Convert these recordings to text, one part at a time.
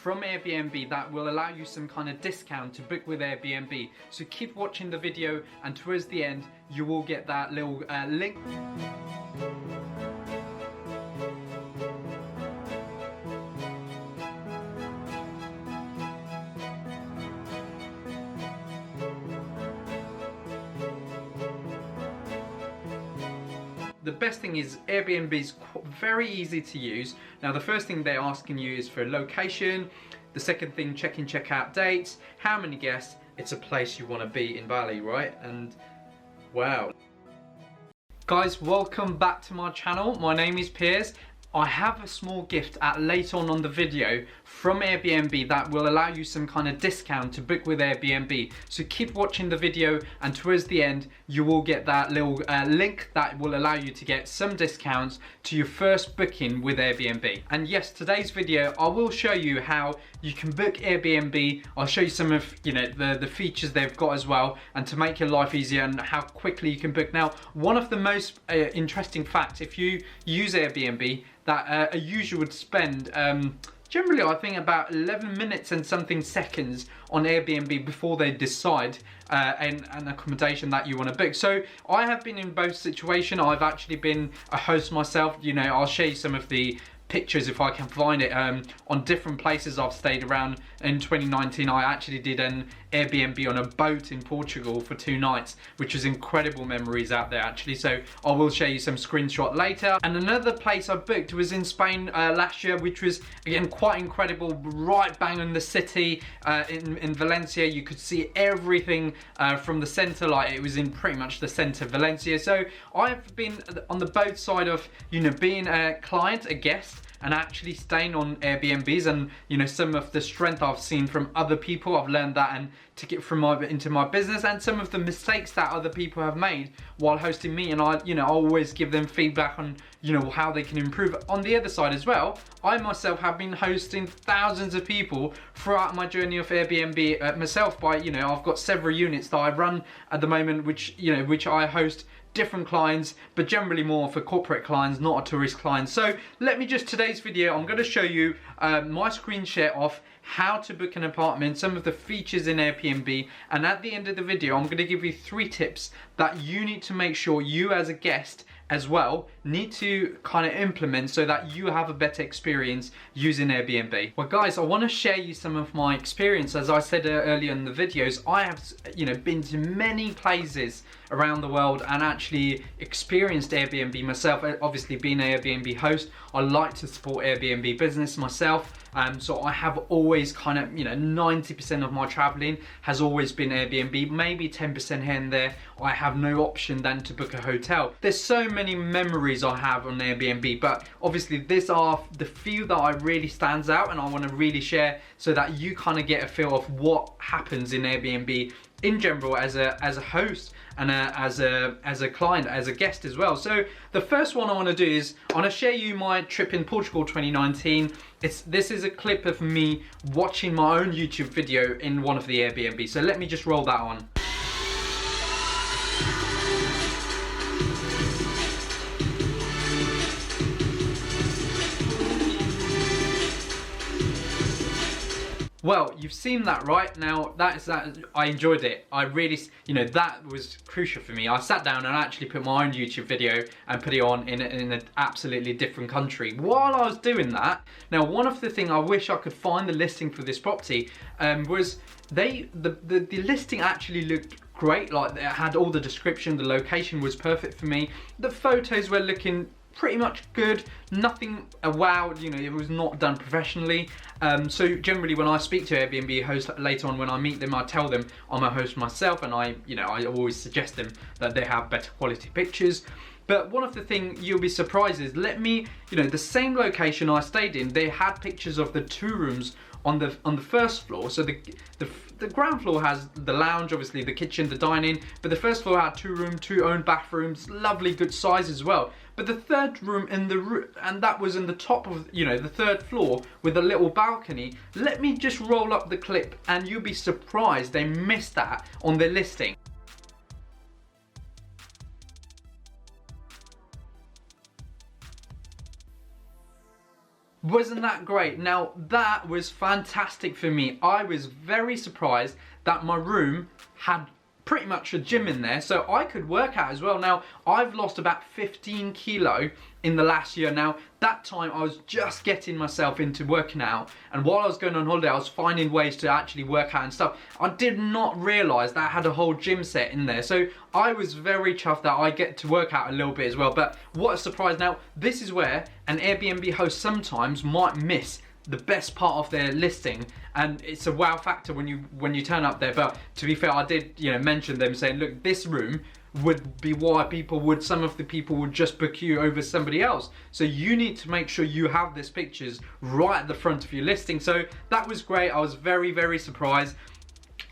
from Airbnb that will allow you some kind of discount to book with Airbnb. So keep watching the video, and towards the end you will get that little link. The best thing is Airbnb is very easy to use. Now the first thing they're asking you is for location. The second thing, check-in, check-out dates, how many guests. It's a place you want to be in Bali, right? And wow. Guys, welcome back to my channel. My name is Piers. I have a small gift later on the video from Airbnb that will allow you some kind of discount to book with Airbnb. So keep watching the video, and towards the end you will get that little link that will allow you to get some discounts to your first booking with Airbnb. And yes, today's video I will show you how you can book Airbnb. I'll show you some of the features they've got as well, and to make your life easier and how quickly you can book. Now, one of the most interesting facts, if you use Airbnb, that a user would spend generally I think about 11 minutes and something seconds on Airbnb before they decide an accommodation that you want to book. So I have been in both situations. I've actually been a host myself. I'll show you some of the pictures if I can find it on different places I've stayed around. In 2019 I actually did an Airbnb on a boat in Portugal for 2 nights, which was incredible memories out there actually. So I will show you some screenshot later. And another place I booked was in Spain last year, which was again quite incredible, right bang in the city in Valencia. You could see everything from the center, like it was in pretty much the center of Valencia. So I've been on the both side of being a client, a guest, and actually staying on Airbnbs, and some of the strength I've seen from other people, I've learned that and took it from into my business, and some of the mistakes that other people have made while hosting me, and I always give them feedback on how they can improve. On the other side as well, I myself have been hosting thousands of people throughout my journey of Airbnb myself. I've got several units that I run at the moment, which I host different clients, but generally more for corporate clients, not a tourist client. So let me today's video, I'm going to show you my screen share of how to book an apartment, some of the features in Airbnb, and at the end of the video I'm going to give you 3 tips that you need to make sure you as a guest as well need to kind of implement so that you have a better experience using Airbnb. Well guys, I want to share you some of my experience. As I said earlier in the videos, I have been to many places around the world and actually experienced Airbnb myself. Obviously being an Airbnb host, I like to support Airbnb business myself. So I have always kind of 90% of my traveling has always been Airbnb, maybe 10% here and there. I have no option than to book a hotel. There's so many memories I have on Airbnb, but obviously these are the few that I really stands out and I want to really share so that you kind of get a feel of what happens in Airbnb in general as a host and as a client, as a guest as well. So the first one I want to do is I want to share you my trip in Portugal 2019. This is a clip of me watching my own YouTube video in one of the Airbnb. So let me just roll that on. Well, you've seen that, right? Now, I enjoyed it. I really, that was crucial for me. I sat down and actually put my own YouTube video and put it on in an absolutely different country. While I was doing that, now one of the things I wish I could find the listing for this property was the listing actually looked great. Like, it had all the description, the location was perfect for me. The photos were looking pretty much good, nothing wow, it was not done professionally. So generally when I speak to Airbnb hosts later on, when I meet them, I tell them I'm a host myself, and I always suggest them that they have better quality pictures. But one of the things you'll be surprised is, the same location I stayed in, they had pictures of the 2 rooms on the first floor. So the ground floor has the lounge, obviously the kitchen, the dining, but the first floor had 2 rooms, 2 own bathrooms, lovely good size as well. But the 3rd room and that was in the top of the 3rd floor with a little balcony. Let me just roll up the clip and you'll be surprised they missed that on their listing. Wasn't that great? Now that was fantastic for me. I was very surprised that my room had pretty much a gym in there, so I could work out as well. Now I've lost about 15 kilo in the last year. Now that time I was just getting myself into working out, and while I was going on holiday I was finding ways to actually work out and stuff. I did not realise that I had a whole gym set in there, so I was very chuffed that I get to work out a little bit as well. But what a surprise. Now this is where an Airbnb host sometimes might miss the best part of their listing, and it's a wow factor when you turn up there. But to be fair, I did mention them saying, look, this room would be why some of the people would just book you over somebody else, so you need to make sure you have this pictures right at the front of your listing. So that was great. I was very, very surprised.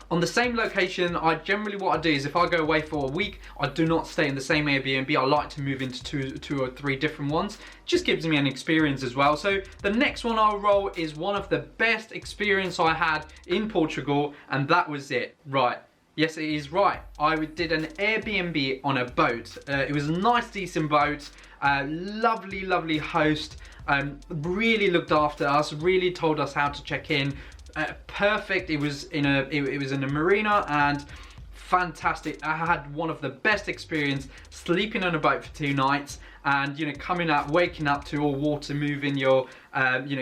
On the same location, generally what I do is if I go away for a week, I do not stay in the same Airbnb. I like to move into two or three different ones. Just gives me an experience as well. So the next one I'll roll is one of the best experience I had in Portugal, and that was it. Right. Yes, it is right. I did an Airbnb on a boat. It was a nice, decent boat. Lovely, lovely host. Really looked after us. Really told us how to check in. Perfect. It was in a marina, and fantastic. I had one of the best experience sleeping on a boat for 2 nights, and coming out, waking up to all water moving,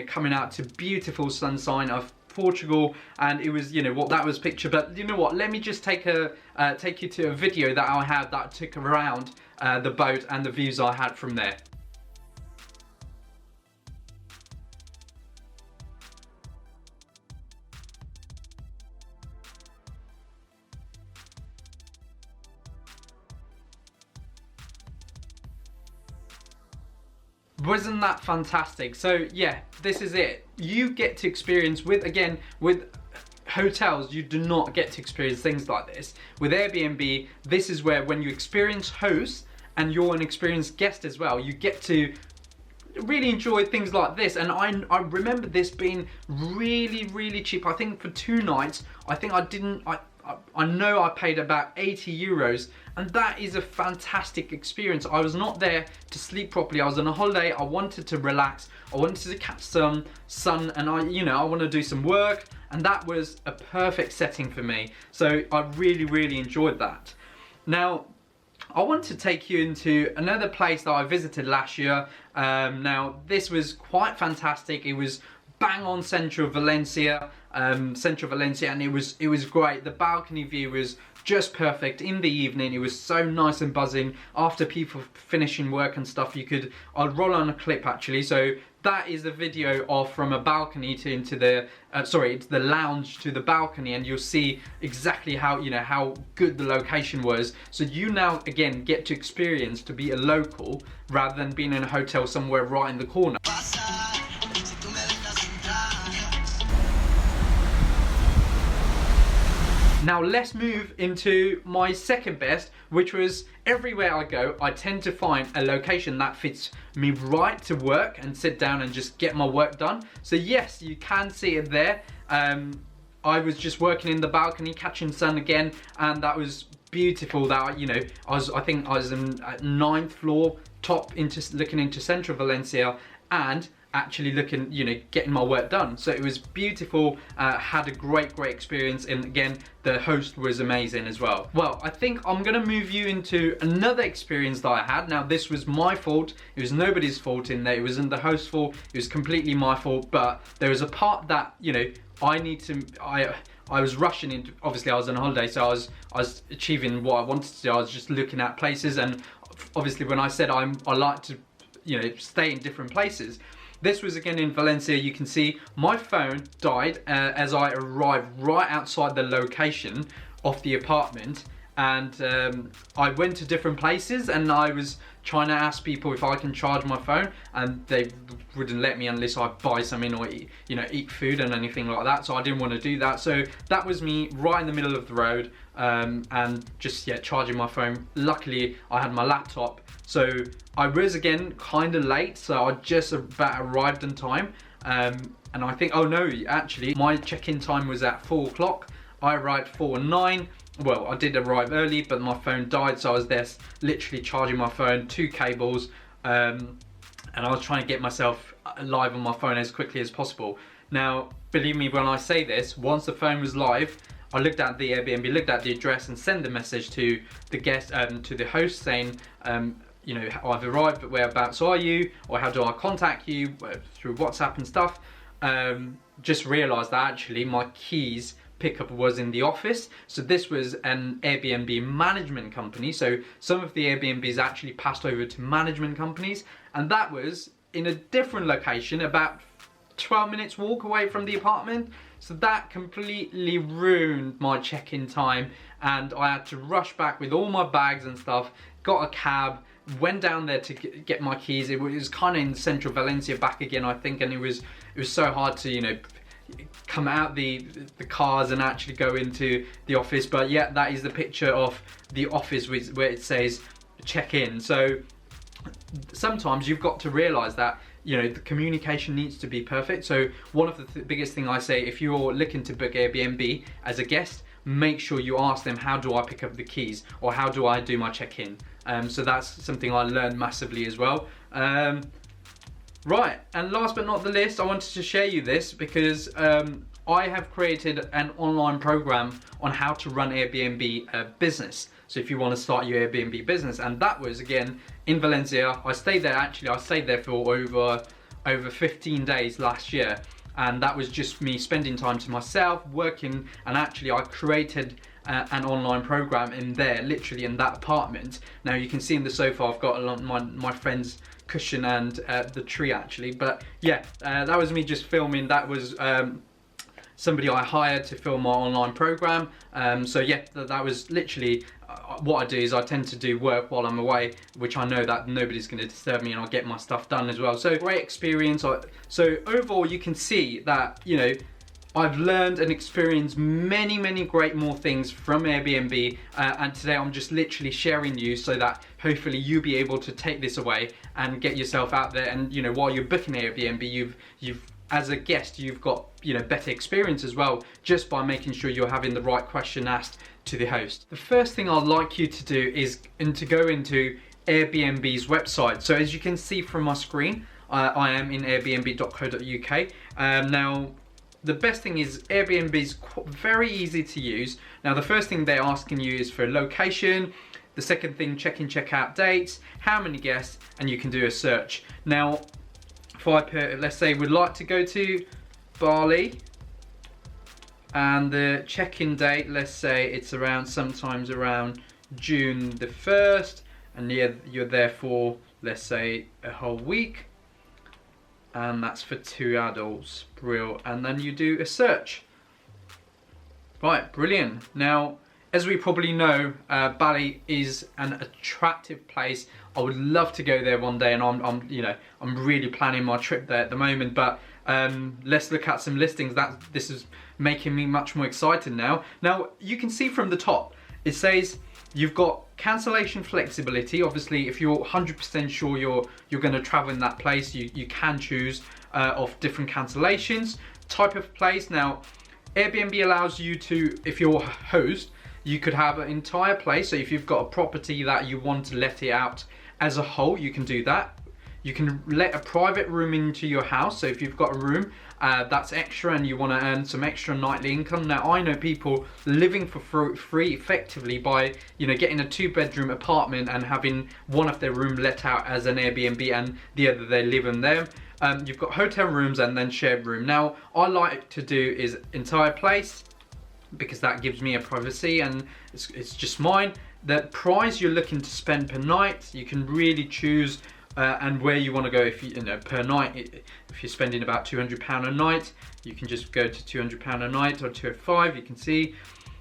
coming out to beautiful sunshine of Portugal. And it was that was picture. But you know what, let me just take you to a video that I had that took around the boat and the views I had from there. Wasn't that fantastic? So yeah, this is it. You get to experience with hotels, you do not get to experience things like this. With Airbnb, this is where when you experience hosts and you're an experienced guest as well, you get to really enjoy things like this. And I remember this being really, really cheap. I think for 2 nights, I know I paid about 80 euros, and that is a fantastic experience. I was not there to sleep properly. I was on a holiday. I wanted to relax. I wanted to catch some sun, and I want to do some work, and that was a perfect setting for me. So I really, really enjoyed that. Now, I want to take you into another place that I visited last year. Now, this was quite fantastic. It was bang on central Valencia, and it was great. The balcony view was just perfect in the evening. It was so nice and buzzing after people finishing work and stuff. I'll roll on a clip actually. So that is the video of from a balcony into the lounge to the balcony, and you'll see exactly how good the location was. So you now again get to experience to be a local rather than being in a hotel somewhere right in the corner. Now let's move into my second best, which was everywhere I go, I tend to find a location that fits me right to work and sit down and just get my work done. So yes, you can see it there. I was just working in the balcony, catching sun again, and that was beautiful. That I think I was in at 9th floor, looking into central Valencia, and actually looking, getting my work done. So it was beautiful. Had a great experience, and again, the host was amazing as well. Well, I think I'm gonna move you into another experience that I had. Now, this was my fault. It was nobody's fault in there. It wasn't the host's fault. It was completely my fault. But there was a part that I was rushing into. Obviously, I was on holiday, so I was achieving what I wanted to do. I was just looking at places, and obviously, when I said I like to, stay in different places. This was again in Valencia. You can see my phone died as I arrived right outside the location of the apartment, and I went to different places, and I was trying to ask people if I can charge my phone, and they wouldn't let me unless I buy something or eat food and anything like that. So I didn't want to do that. So that was me right in the middle of the road, and just charging my phone. Luckily, I had my laptop. So I was again kind of late, so I just about arrived in time. And I think, oh no, actually my check-in time was at 4 o'clock. I arrived 4:09. Well, I did arrive early, but my phone died, so I was there literally charging my phone, 2 cables. and I was trying to get myself live on my phone as quickly as possible. Now, believe me when I say this, once the phone was live, I looked at the Airbnb, looked at the address, and sent the message to the guest, to the host, saying, you know, I've arrived, but whereabouts are you, or how do I contact you through WhatsApp and stuff. Just realised that actually my keys pickup was in the office. So this was an Airbnb management company. So some of the Airbnbs actually passed over to management companies, and that was in a different location, about 12 minutes walk away from the apartment. So that completely ruined my check-in time, and I had to rush back with all my bags and stuff, got a cab, went down there to get my keys. It was kind of in central Valencia back again, I think, and it was so hard to, you know, come out the cars and actually go into the office. But yeah, that is the picture of the office where it says check in. So sometimes you've got to realize that, you know, the communication needs to be perfect. So one of the biggest thing I say, if you're looking to book Airbnb as a guest, make sure you ask them, how do I pick up the keys, or how do I do my check-in? So that's something I learned massively as well. Right, and last but not the least, I wanted to share you this because I have created an online program on how to run Airbnb business. So if you want to start your Airbnb business, and that was again in Valencia. I stayed there for over 15 days last year, and that was just me spending time to myself, working, and actually I created an online program in there, literally in that apartment. Now you can see in the sofa I've got a lot my friend's cushion and the tree actually, but yeah, that was me just filming. That was somebody I hired to film my online program. So yeah, that was literally what I do. Is I tend to do work while I'm away, which I know that nobody's going to disturb me, and I'll get my stuff done as well. So great experience. So overall, you can see that, you know, I've learned and experienced many great more things from Airbnb, and today I'm just literally sharing you so that hopefully you'll be able to take this away and get yourself out there. And you know, while you're booking Airbnb, you've as a guest, you've got, you know, better experience as well, just by making sure you're having the right question asked to the host. The first thing I'd like you to do is to go into Airbnb's website. So as you can see from my screen, I am in airbnb.co.uk. Now, the best thing is Airbnb's very easy to use. Now, the first thing they're asking you is for a location. The second thing, check-in, check-out dates, how many guests, and you can do a search. Now, if I put, let's say we'd like to go to Bali, and the check-in date, let's say it's sometimes around June the 1st, and you're there for, let's say, a whole week, and that's for 2 adults. Brilliant. And then you do a search. Right, brilliant. Now, as we probably know, Bali is an attractive place. I would love to go there one day, and I'm really planning my trip there at the moment. But let's look at some listings. This is making me much more excited now. Now you can see from the top, it says you've got cancellation flexibility. Obviously, if you're 100% sure you're going to travel in that place, you can choose of different cancellations. Type of place. Now, Airbnb allows you to, if you're a host, you could have an entire place. So if you've got a property that you want to let it out as a whole, you can do that. You can let a private room into your house. So if you've got a room that's extra and you want to earn some extra nightly income. Now, I know people living for free effectively by, you know, getting a 2-bedroom apartment and having one of their room let out as an Airbnb and the other they live in there. You've got hotel rooms and then shared room. Now, I like to do is entire place, because that gives me a privacy and it's just mine. The price you're looking to spend per night, you can really choose and where you want to go. If you know, per night, if you're spending about £200 a night, you can just go to £200 a night or 205. You can see.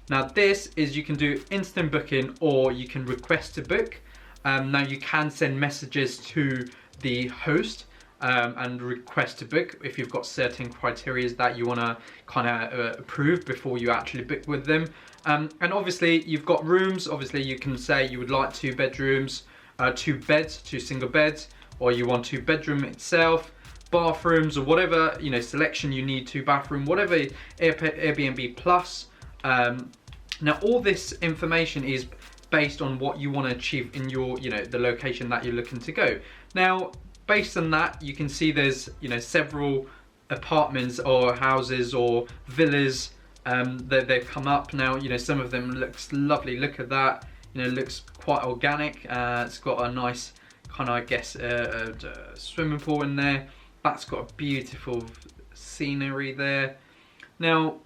Now this is, you can do instant booking or you can request to book. Now you can send messages to the host and request to book if you've got certain criteria that you want to kind of approve before you actually book with them. And obviously you've got rooms. Obviously you can say you would like 2 bedrooms, 2 beds, 2 single beds, or you want 2 bedroom itself, bathrooms, or whatever, you know, selection you need, 2 bathroom, whatever. Airbnb Plus. Now all this information is based on what you want to achieve in your, you know, the location that you're looking to go. Now, based on that, you can see there's, you know, several apartments or houses or villas that they've come up now. You know, some of them looks lovely. Look at that. You know, looks quite organic. It's got a nice kind of, I guess, swimming pool in there. That's got a beautiful scenery there. Now,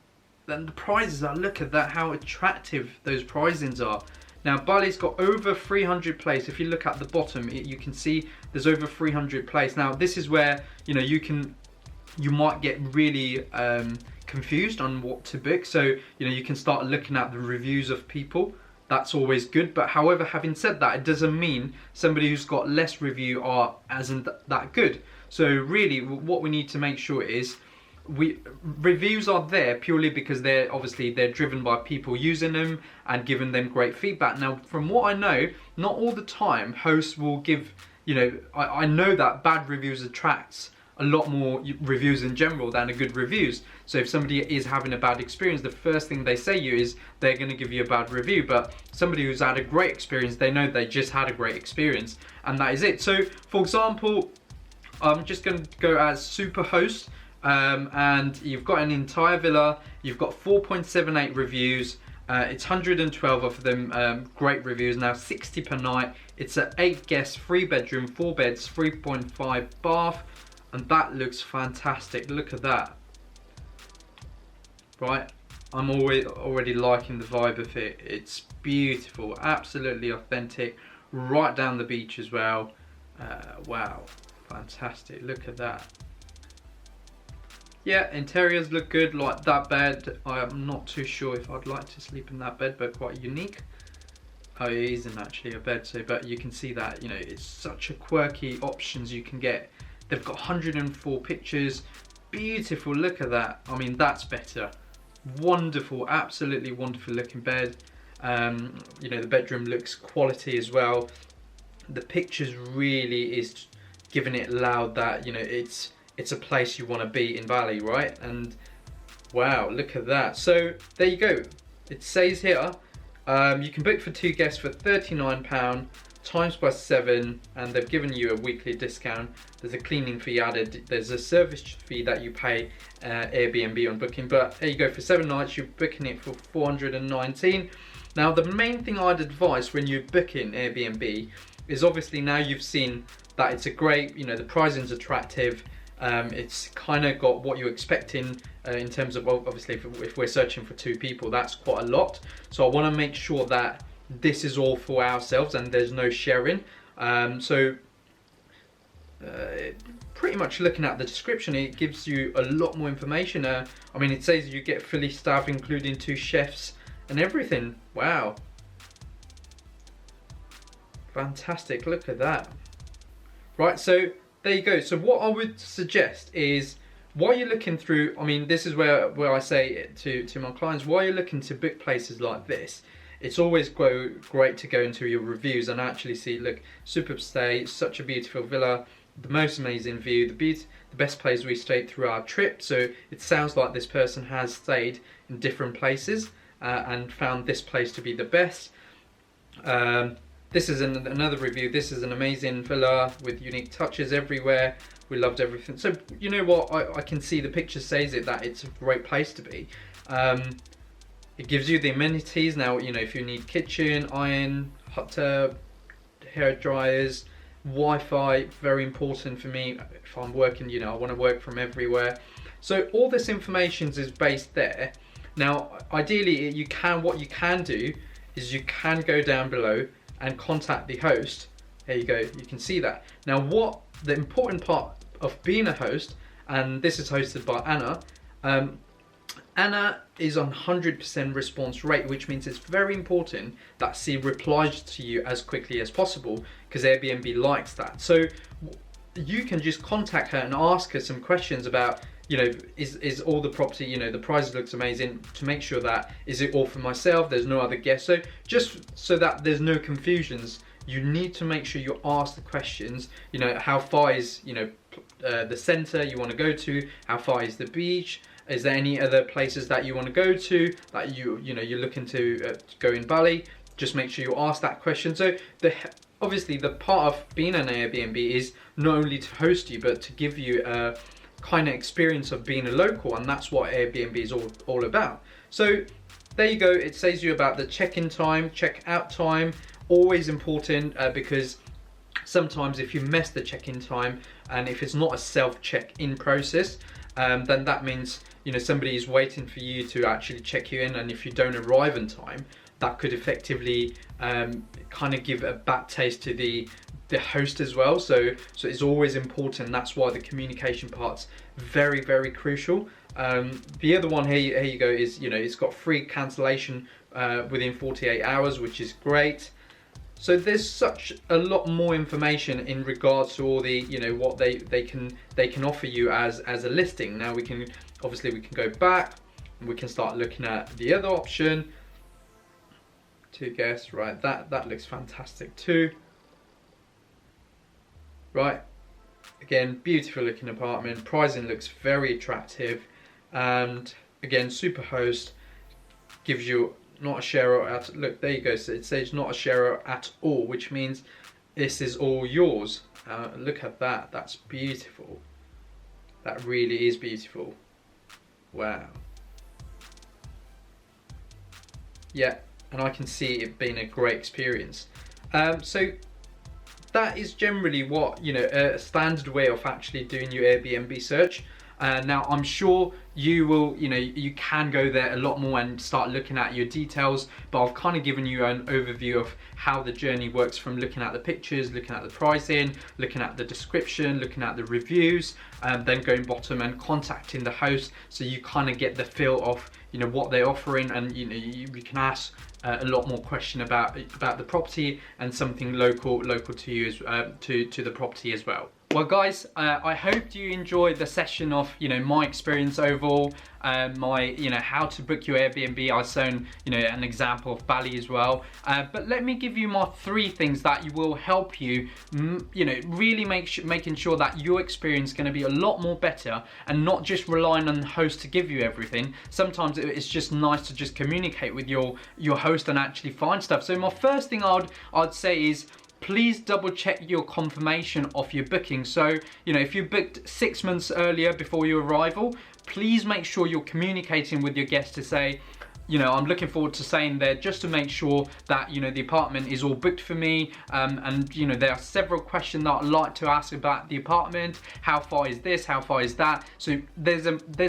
then the prizes are, look at that, how attractive those prizings are. Now, Bali's got over 300 places. If you look at the bottom, you can see there's over 300 places. Now, this is where, you know, you might get really confused on what to book. So, you know, you can start looking at the reviews of people. That's always good. But however, having said that, it doesn't mean somebody who's got less review isn't that good. So really, what we need to make sure is reviews are there purely because they're driven by people using them and giving them great feedback. Now, from what I know, not all the time hosts will give, you know, I know that bad reviews attracts a lot more reviews in general than a good reviews. So if somebody is having a bad experience, the first thing they say you is they're going to give you a bad review. But somebody who's had a great experience, they know they just had a great experience, and that is it. So for example, I'm just going to go as super host, and you've got an entire villa, you've got 4.78 reviews, it's 112 of them great reviews. Now 60 per night, it's an 8 guest, 3 bedroom, 4 beds, 3.5 bath, and that looks fantastic. Look at that. Right, I'm already liking the vibe of it. It's beautiful, absolutely authentic, right down the beach as well. Wow, fantastic, look at that. Yeah, interiors look good. Like that bed, I'm not too sure if I'd like to sleep in that bed, but quite unique. Oh, it isn't actually a bed, so, but you can see that, you know, it's such a quirky options you can get. They've got 104 pictures, beautiful, look at that. I mean, that's better. Wonderful, absolutely wonderful looking bed. You know, the bedroom looks quality as well. The pictures really is giving it loud that, you know, it's a place you want to be in Bali, right? And wow, look at that. So there you go. It says here, you can book for 2 guests for £39 times by 7, and they've given you a weekly discount. There's a cleaning fee added. There's a service fee that you pay Airbnb on booking. But there you go, for 7 nights, you're booking it for $419. Now, the main thing I'd advise when you're booking Airbnb is obviously now you've seen that it's a great, you know, the pricing's attractive. It's kind of got what you're expecting in terms of, obviously, if we're searching for 2 people, that's quite a lot. So I want to make sure that this is all for ourselves and there's no sharing. Pretty much looking at the description, it gives you a lot more information. I mean, it says you get fully staffed, including 2 chefs and everything. Wow. Fantastic, look at that. Right, so there you go. So what I would suggest is, while you're looking through, I mean, this is where I say it to my clients, while you're looking to book places like this, it's always great to go into your reviews and actually see, look, superb stay, such a beautiful villa, the most amazing view, the best place we stayed through our trip. So it sounds like this person has stayed in different places and found this place to be the best. This is another review. This is an amazing villa with unique touches everywhere. We loved everything. So you know what, I can see the picture says it, that it's a great place to be. It gives you the amenities. Now, you know, if you need kitchen, iron, hot tub, hair dryers, Wi-Fi, very important for me. If I'm working, you know, I want to work from everywhere. So all this information is based there. Now, ideally, what you can do is you can go down below and contact the host. There you go, you can see that. Now, what the important part of being a host, and this is hosted by Anna, Anna is on 100% response rate, which means it's very important that she replies to you as quickly as possible, because Airbnb likes that. So you can just contact her and ask her some questions about, you know, is all the property, you know, the price looks amazing, to make sure that, is it all for myself, there's no other guests. So just so that there's no confusions, you need to make sure you ask the questions, you know, how far is, you know, the center you want to go to, how far is the beach, is there any other places that you want to go to that you know you're looking to go in Bali. Just make sure you ask that question. So obviously the part of being an Airbnb is not only to host you, but to give you a kind of experience of being a local, and that's what Airbnb is all about. So there you go, it says you about the check-in time, check-out time, always important because sometimes if you miss the check-in time and if it's not a self-check-in process, then that means, you know, somebody is waiting for you to actually check you in, and if you don't arrive in time, that could effectively kind of give a bad taste to the host as well. So it's always important. That's why the communication part's very, very crucial. The other one here you go is, you know, it's got free cancellation within 48 hours, which is great. So there's such a lot more information in regards to all the, you know, what they can offer you as a listing. Now we can go back and we can start looking at the other option. 2 guests, right? That looks fantastic too. Right, again, beautiful looking apartment. Pricing looks very attractive, and again, Superhost gives you not a share at, look, there you go, so it says not a share at all, which means this is all yours. Look at that, that's beautiful. That really is beautiful. Wow. Yeah, and I can see it being a great experience. So that is generally what, you know, a standard way of actually doing your Airbnb search. Now I'm sure you will, you know, you can go there a lot more and start looking at your details, but I've kind of given you an overview of how the journey works, from looking at the pictures, looking at the pricing, looking at the description, looking at the reviews, then going bottom and contacting the host, so you kind of get the feel of, you know, what they're offering, and you know, you can ask a lot more question about the property and something local to you, to the property as well. Well guys, I hope you enjoyed the session of, you know, my experience overall, my, you know, how to book your Airbnb. I've shown, you know, an example of Bali as well. But let me give you my 3 things that will help you, you know, really making sure that your experience is going to be a lot more better, and not just relying on the host to give you everything. Sometimes it's just nice to just communicate with your host and actually find stuff. So my first thing I'd say is, please double check your confirmation of your booking. So, you know, if you booked 6 months earlier before your arrival, please make sure you're communicating with your guests to say, you know, I'm looking forward to staying there, just to make sure that, you know, the apartment is all booked for me. And, you know, there are several questions that I'd like to ask about the apartment. How far is this? How far is that? So there's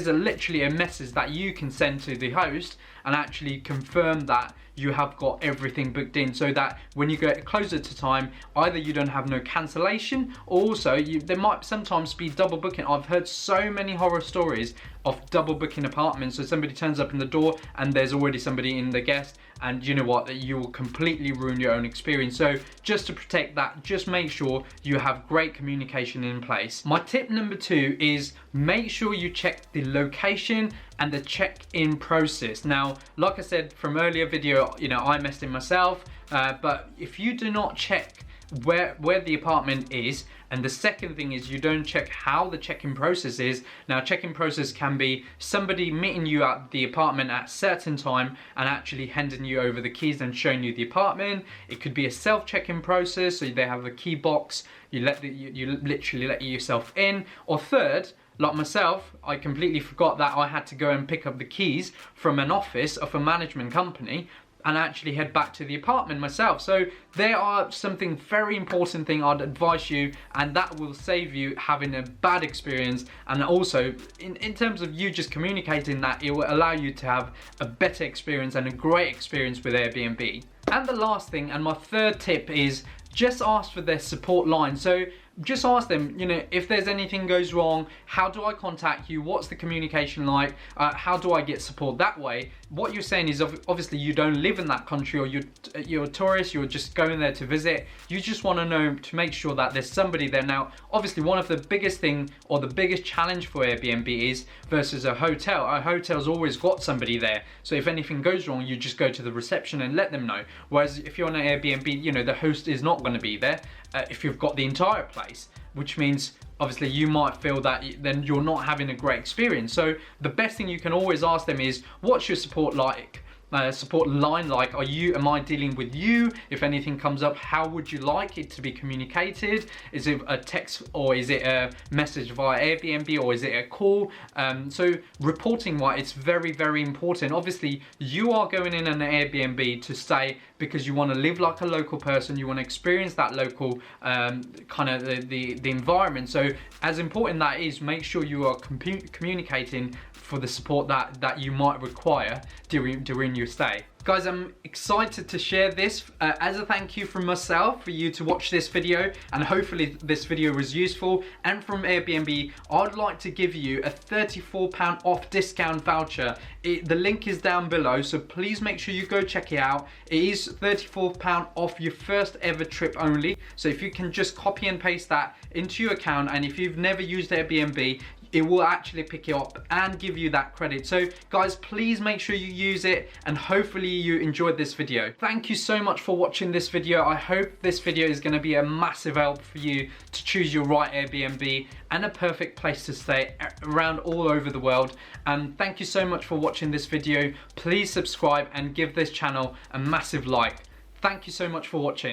literally a message that you can send to the host and actually confirm that you have got everything booked in, so that when you get closer to time, either you don't have no cancellation, or also there might sometimes be double booking. I've heard so many horror stories of double booking apartments. So somebody turns up in the door and there's already somebody in the guest, and you know what, you will completely ruin your own experience. So just to protect that, just make sure you have great communication in place. My tip number 2 is make sure you check the location and the check-in process. Now, like I said from earlier video, you know, I messed in myself, but if you do not check where the apartment is, and the second thing is you don't check how the check-in process is. Now, check-in process can be somebody meeting you at the apartment at a certain time and actually handing you over the keys and showing you the apartment. It could be a self-check-in process, so they have a key box, you literally let yourself in. Or third, like myself, I completely forgot that I had to go and pick up the keys from an office of a management company and actually head back to the apartment myself. So there are something very important thing I'd advise you, and that will save you having a bad experience, and also in terms of you just communicating that, it will allow you to have a better experience and a great experience with Airbnb. And the last thing, and my 3rd tip, is just ask for their support line. So just ask them, you know, if there's anything goes wrong, how do I contact you? What's the communication like? How do I get support that way? What you're saying is obviously you don't live in that country, or you're a tourist, you're just going there to visit. You just want to know, to make sure that there's somebody there. Now, obviously one of the biggest thing, or the biggest challenge for Airbnb is versus a hotel. A hotel's always got somebody there. So if anything goes wrong, you just go to the reception and let them know. Whereas if you're on an Airbnb, you know, the host is not going to be there if you've got the entire place, which means obviously you might feel that then you're not having a great experience. So the best thing you can always ask them is, what's your support like? support line like, am I dealing with you? If anything comes up, how would you like it to be communicated? Is it a text or is it a message via Airbnb or is it a call? So reporting wise, it's very, very important. Obviously, you are going in an Airbnb to stay because you want to live like a local person, you want to experience that local kind of the environment. So as important that is, make sure you are communicating for the support that you might require during your stay. Guys, I'm excited to share this as a thank you from myself for you to watch this video, and hopefully this video was useful. And from Airbnb, I'd like to give you a £34 off discount voucher. The link is down below, so please make sure you go check it out. It is £34 off your first ever trip only. So if you can just copy and paste that into your account, and if you've never used Airbnb, it will actually pick it up and give you that credit. So guys, please make sure you use it, and hopefully you enjoyed this video. Thank you so much for watching this video. I hope this video is gonna be a massive help for you to choose your right Airbnb and a perfect place to stay around all over the world. And thank you so much for watching this video. Please subscribe and give this channel a massive like. Thank you so much for watching.